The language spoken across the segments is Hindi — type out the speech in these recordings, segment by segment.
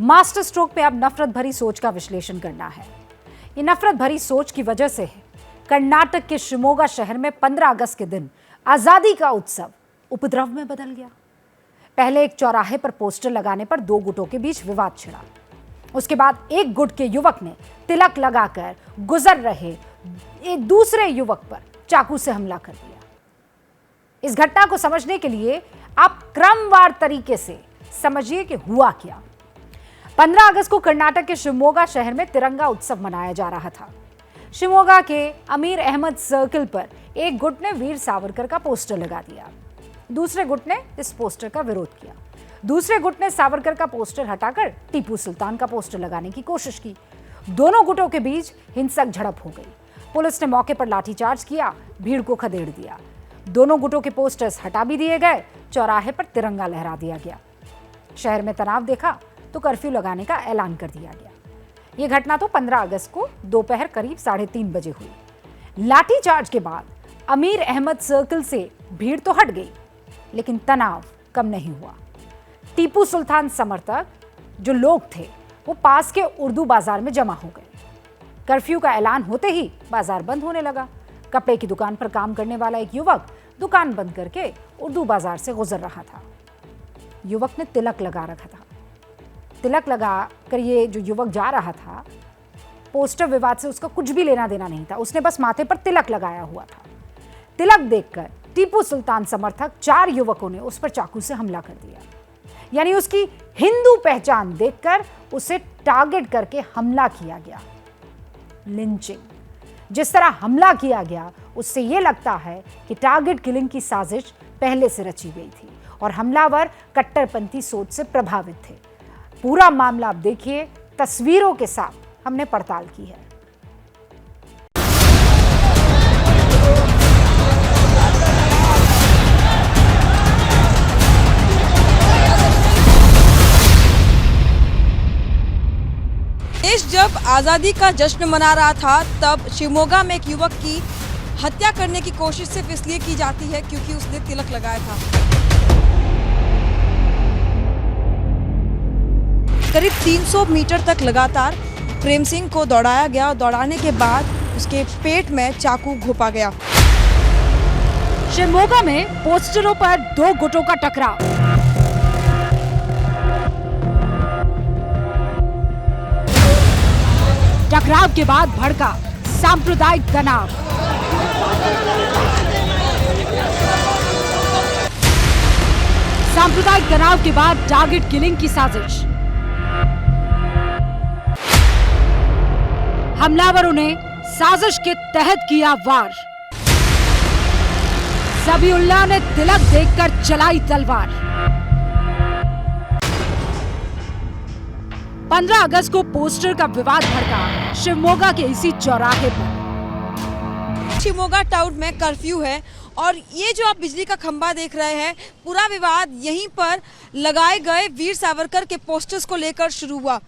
मास्टर स्ट्रोक पे अब नफरत भरी सोच का विश्लेषण करना है। ये नफरत भरी सोच की वजह से है कर्नाटक के शिमोगा शहर में 15 अगस्त के दिन आजादी का उत्सव उपद्रव में बदल गया। पहले एक चौराहे पर पोस्टर लगाने पर दो गुटों के बीच विवाद छिड़ा। उसके बाद एक गुट के युवक ने तिलक लगाकर गुजर रहे एक दूसरे युवक पर चाकू से हमला कर दिया। इस घटना को समझने के लिए आप क्रमवार तरीके से समझिए कि हुआ क्या। 15 अगस्त को कर्नाटक के शिमोगा शहर में तिरंगा उत्सव मनाया जा रहा था। शिमोगा के अमीर अहमद सर्किल पर एक गुट ने वीर सावरकर का पोस्टर लगा दिया। दूसरे गुट ने इस पोस्टर का विरोध किया। दूसरे गुट ने सावरकर का पोस्टर हटाकर टीपू सुल्तान का पोस्टर लगाने की कोशिश की। दोनों गुटों के बीच हिंसक झड़प हो गई। पुलिस ने मौके पर लाठीचार्ज किया, भीड़ को खदेड़ दिया। दोनों गुटों के पोस्टर्स हटा भी दिए गए, चौराहे पर तिरंगा लहरा दिया गया। शहर में तनाव देखा तो कर्फ्यू लगाने का ऐलान कर दिया गया। यह घटना तो 15 अगस्त को दोपहर करीब 3:30 बजे हुई। लाठीचार्ज के बाद अमीर अहमद सर्किल से भीड़ तो हट गई, लेकिन तनाव कम नहीं हुआ। टीपू सुल्तान समर्थक जो लोग थे वो पास के उर्दू बाजार में जमा हो गए। कर्फ्यू का ऐलान होते ही बाजार बंद होने लगा। कपड़े की दुकान पर काम करने वाला एक युवक दुकान बंद करके उर्दू बाजार से गुजर रहा था। युवक ने तिलक लगा रखा था। तिलक लगा कर ये जो युवक जा रहा था, पोस्टर विवाद से उसका कुछ भी लेना देना नहीं था। उसने बस माथे पर तिलक लगाया हुआ था। तिलक देखकर टीपू सुल्तान समर्थक 4 युवकों ने उस पर चाकू से हमला कर दिया। यानी उसकी हिंदू पहचान देखकर उसे टारगेट करके हमला किया गया। लिंचिंग। जिस तरह हमला किया गया उससे यह लगता है कि टारगेट किलिंग की साजिश पहले से रची गई थी और हमलावर कट्टरपंथी सोच से प्रभावित थे। पूरा मामला आप देखिए, तस्वीरों के साथ हमने पड़ताल की है। देश जब आज़ादी का जश्न मना रहा था, तब शिमोगा में एक युवक की हत्या करने की कोशिश सिर्फ इसलिए की जाती है क्योंकि उसने तिलक लगाया था। करीब 300 मीटर तक लगातार प्रेम सिंह को दौड़ाया गया और दौड़ाने के बाद उसके पेट में चाकू घोंपा गया। शिमोगा में पोस्टरों पर दो गुटों का टकराव। टकराव के बाद भड़का सांप्रदायिक तनाव। सांप्रदायिक तनाव के बाद टारगेट किलिंग की साजिश। हमलावरों ने साजिश के तहत किया वार। ज़बीउल्लाह ने तिलक देखकर चलाई तलवार। 15 अगस्त को पोस्टर का विवाद भड़का शिवमोगा के इसी चौराहे पर। शिवमोगा टाउन में कर्फ्यू है और ये जो आप बिजली का खंभा देख रहे हैं, पूरा विवाद यहीं पर लगाए गए वीर सावरकर के पोस्टर्स को लेकर शुरू हुआ।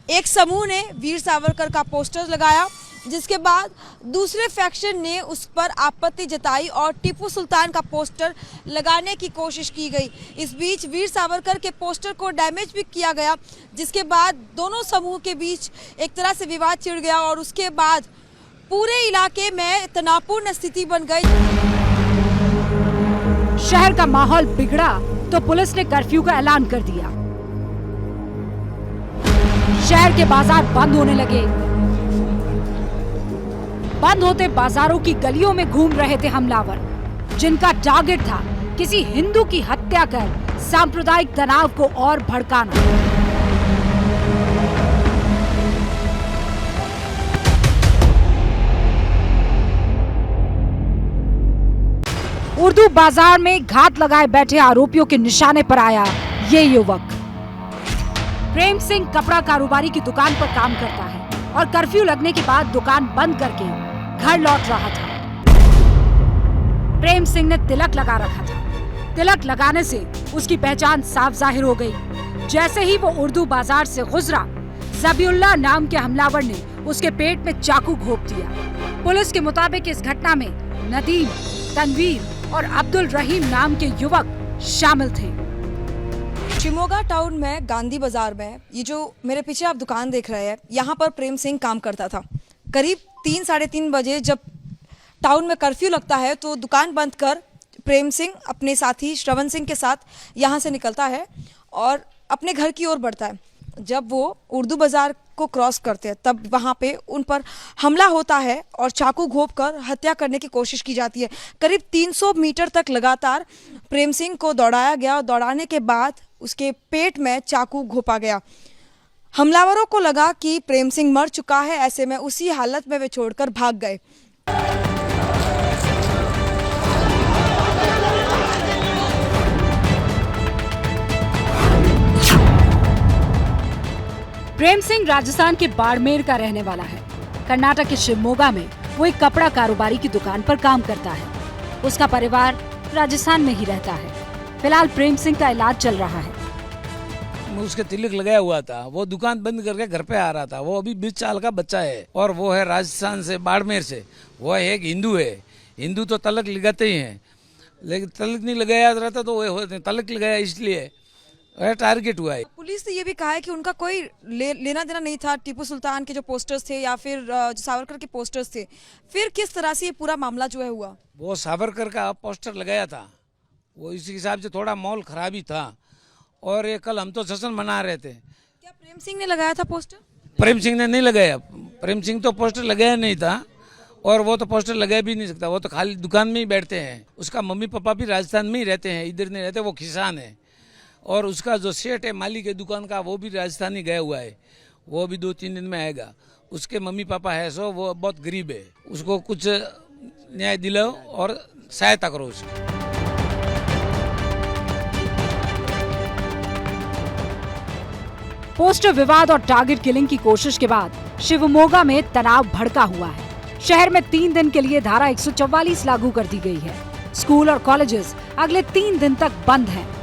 एक समूह ने वीर सावरकर का पोस्टर लगाया, जिसके बाद दूसरे फैक्शन ने उस पर आपत्ति जताई और टीपू सुल्तान का पोस्टर लगाने की कोशिश की गई। इस बीच वीर सावरकर के पोस्टर को डैमेज भी किया गया, जिसके बाद दोनों समूह के बीच एक तरह से विवाद छिड़ गया और उसके बाद पूरे इलाके में तनावपूर्ण स्थिति बन गई। शहर का माहौल बिगड़ा तो पुलिस ने कर्फ्यू का ऐलान कर दिया। शहर के बाजार बंद होने लगे। बंद होते बाजारों की गलियों में घूम रहे थे हमलावर, जिनका टारगेट था किसी हिंदू की हत्या कर सांप्रदायिक तनाव को और भड़काना। उर्दू बाजार में घात लगाए बैठे आरोपियों के निशाने पर आया ये युवक। प्रेम सिंह कपड़ा कारोबारी की दुकान पर काम करता है और कर्फ्यू लगने के बाद दुकान बंद करके घर लौट रहा था। प्रेम सिंह ने तिलक लगा रखा था। तिलक लगाने से उसकी पहचान साफ जाहिर हो गई। जैसे ही वो उर्दू बाजार से गुजरा, ज़बीउल्लाह नाम के हमलावर ने उसके पेट में चाकू घोंप दिया। पुलिस के मुताबिक इस घटना में नदीम, तनवीर और अब्दुल रहीम नाम के युवक शामिल थे। शिमोगा टाउन में गांधी बाजार में ये जो मेरे पीछे आप दुकान देख रहे हैं, यहाँ पर प्रेम सिंह काम करता था। करीब 3-3:30 बजे जब टाउन में कर्फ्यू लगता है तो दुकान बंद कर प्रेम सिंह अपने साथी श्रवण सिंह के साथ यहाँ से निकलता है और अपने घर की ओर बढ़ता है। जब वो उर्दू बाज़ार को क्रॉस करते हैं तब वहाँ पे उन पर हमला होता है और चाकू घोंपकर हत्या करने की कोशिश की जाती है। करीब 300 मीटर तक लगातार प्रेम सिंह को दौड़ाया गया और दौड़ाने के बाद उसके पेट में चाकू घोंपा गया। हमलावरों को लगा कि प्रेम सिंह मर चुका है, ऐसे में उसी हालत में वे छोड़कर भाग गए। प्रेम सिंह राजस्थान के बाड़मेर का रहने वाला है। कर्नाटक के शिवमोगा में वो एक कपड़ा कारोबारी की दुकान पर काम करता है। उसका परिवार राजस्थान में ही रहता है। फिलहाल प्रेम सिंह का इलाज चल रहा है। उसके तिलक लगाया हुआ था, वो दुकान बंद करके घर पे आ रहा था। वो अभी 20 साल का बच्चा है और वो है राजस्थान से, बाड़मेर से। वो एक हिंदू है। हिंदू तो तलक लगाते ही हैं, लेकिन तलक नहीं लगाया रहता तो वो तलक लगाया, इसलिए टारगेट हुआ है। पुलिस ने ये भी कहा है कि उनका कोई लेना देना नहीं था टीपू सुल्तान के जो पोस्टर्स थे या फिर जो सावरकर के पोस्टर्स थे। फिर किस तरह से ये पूरा मामला जो है हुआ? वो सावरकर का पोस्टर लगाया था, वो इसी हिसाब से थोड़ा माहौल खराब ही था। और ये कल हम तो जश्न मना रहे थे। क्या प्रेम सिंह ने लगाया था पोस्टर? प्रेम सिंह ने नहीं लगाया। प्रेम सिंह तो पोस्टर लगाया नहीं था और वो तो पोस्टर लगा भी नहीं सकता। वो तो खाली दुकान में ही बैठते हैं। उसका मम्मी पापा भी राजस्थान में ही रहते हैं, इधर नहीं रहते। वो किसान है और उसका जो सेठ है मालिक है दुकान का, वो भी राजस्थान ही गया हुआ है। वो भी 2-3 दिन में आएगा। उसके मम्मी पापा है सो वो बहुत गरीब है। उसको कुछ न्याय दिलाओ और सहायता करो उसकी। पोस्टर विवाद और टारगेट किलिंग की कोशिश के बाद शिवमोगा में तनाव भड़का हुआ है। शहर में 3 दिन के लिए धारा 144 लागू कर दी गई है। स्कूल और कॉलेजेस अगले 3 दिन तक बंद हैं।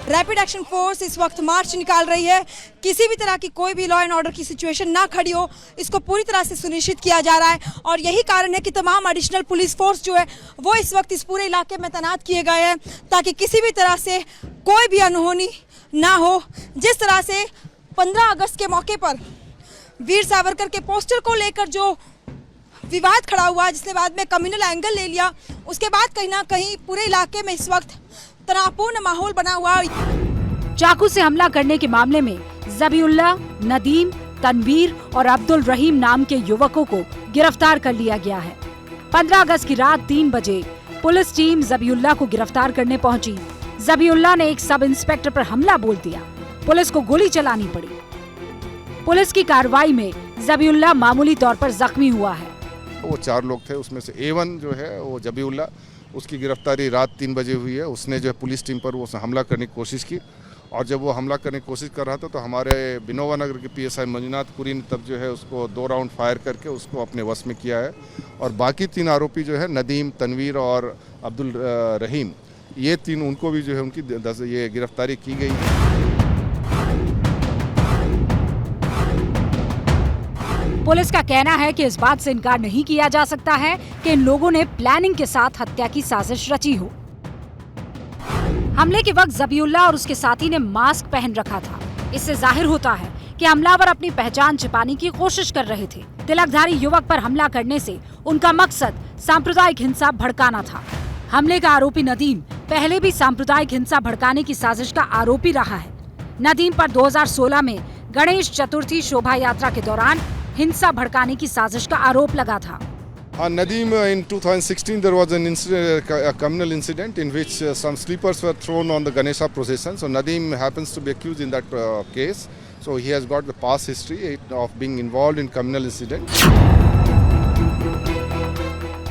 रैपिड एक्शन फोर्स इस वक्त मार्च निकाल रही है। किसी भी तरह की कोई भी लॉ एंड ऑर्डर की सिचुएशन ना खड़ी हो, इसको पूरी तरह से सुनिश्चित किया जा रहा है। और यही कारण है कि तमाम एडिशनल पुलिस फोर्स जो है वो इस वक्त इस पूरे इलाके में तैनात किए गए हैं, ताकि किसी भी तरह से कोई भी अनहोनी ना हो। जिस तरह से 15 अगस्त के मौके पर वीर सावरकर के पोस्टर को लेकर जो विवाद खड़ा हुआ, जिसने बाद में कम्युनल एंगल ले लिया, उसके बाद कहीं ना कहीं पूरे इलाके में इस वक्त तनावपूर्ण माहौल बना हुआ। चाकू से हमला करने के मामले में जबीउल्लाह, नदीम, तनवीर और अब्दुल रहीम नाम के युवकों को गिरफ्तार कर लिया गया है। 15 अगस्त की रात 3 बजे पुलिस टीम जबीउल्लाह को गिरफ्तार करने पहुंची। जबीउल्लाह ने एक सब इंस्पेक्टर पर हमला बोल दिया। पुलिस को गोली चलानी पड़ी। पुलिस की कार्रवाई में जबीउल्लाह मामूली तौर पर जख्मी हुआ है। वो 4 लोग थे, उसमें से A1 जो है वो जबीउल्लाह, उसकी गिरफ्तारी रात 3 बजे हुई है। उसने जो है पुलिस टीम पर वो हमला करने की कोशिश की और जब वो हमला करने की कोशिश कर रहा था तो हमारे बिनोवा नगर के PSI मंजुनाथ पुरी ने तब जो है उसको 2 राउंड फायर करके उसको अपने वश में किया है। और बाकी 3 आरोपी जो है नदीम, तनवीर और अब्दुल रहीम, ये 3 उनको भी जो है उनकी ये गिरफ्तारी की गई है। पुलिस का कहना है कि इस बात से इनकार नहीं किया जा सकता है कि इन लोगों ने प्लानिंग के साथ हत्या की साजिश रची हो। हमले के वक्त जबीउल्लाह और उसके साथी ने मास्क पहन रखा था। इससे जाहिर होता है कि हमलावर अपनी पहचान छिपाने की कोशिश कर रहे थे। तिलकधारी युवक पर हमला करने से उनका मकसद सांप्रदायिक हिंसा भड़काना था। हमले का आरोपी नदीम पहले भी सांप्रदायिक हिंसा भड़काने की साजिश का आरोपी रहा है। नदीम पर 2016 में गणेश चतुर्थी शोभा यात्रा के दौरान हिंसा भड़काने की साजिश का आरोप लगा था। Nadeem, in 2016 there was an incident, a communal incident in which some sleepers were thrown on the Ganesha procession. So Nadeem happens to be accused in that case. So he has got the past history of being involved in communal incident.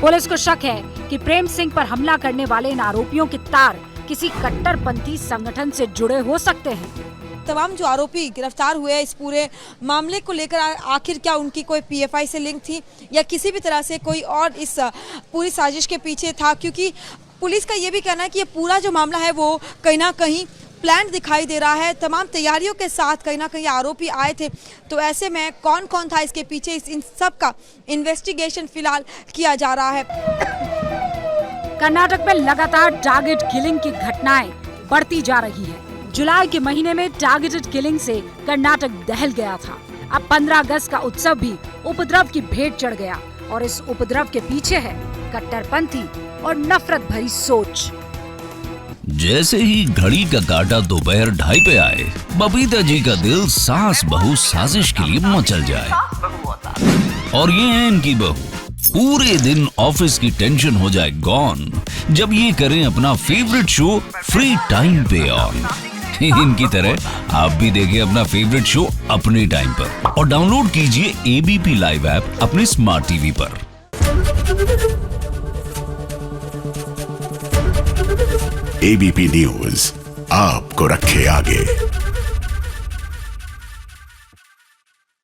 Police को शक है कि प्रेम सिंह पर हमला करने वाले इन आरोपियों के तार किसी कट्टरपंथी संगठन से जुड़े हो सकते हैं। तमाम जो आरोपी गिरफ्तार हुए हैं इस पूरे मामले को लेकर आखिर क्या उनकी कोई PFI से लिंक थी या किसी भी तरह से कोई और इस पूरी साजिश के पीछे था? क्योंकि पुलिस का ये भी कहना है कि ये पूरा जो मामला है वो कहीं ना कहीं प्लान दिखाई दे रहा है। तमाम तैयारियों के साथ कहीं ना कहीं आरोपी आए थे। तो ऐसे में कौन कौन था इसके पीछे, इन सब का इन्वेस्टिगेशन फिलहाल किया जा रहा है। कर्नाटक में लगातार टारगेट किलिंग की घटनाएं बढ़ती जा रही है। जुलाई के महीने में टारगेटेड किलिंग से कर्नाटक दहल गया था। अब 15 अगस्त का उत्सव भी उपद्रव की भेंट चढ़ गया और इस उपद्रव के पीछे है कट्टरपंथी और नफरत भरी सोच। जैसे ही घड़ी का काटा दोपहर 2:30 पे आए, बबीता जी का दिल सास बहू साजिश के लिए मचल जाए। और ये है इनकी बहू, पूरे दिन ऑफिस की टेंशन हो जाए गॉन जब ये करें अपना फेवरेट शो फ्री टाइम पे ऑन। इनकी तरह आप भी देखिए अपना फेवरेट शो अपने टाइम पर और डाउनलोड कीजिए एबीपी लाइव ऐप अपने स्मार्ट टीवी पर। एबीपी न्यूज आपको रखे आगे।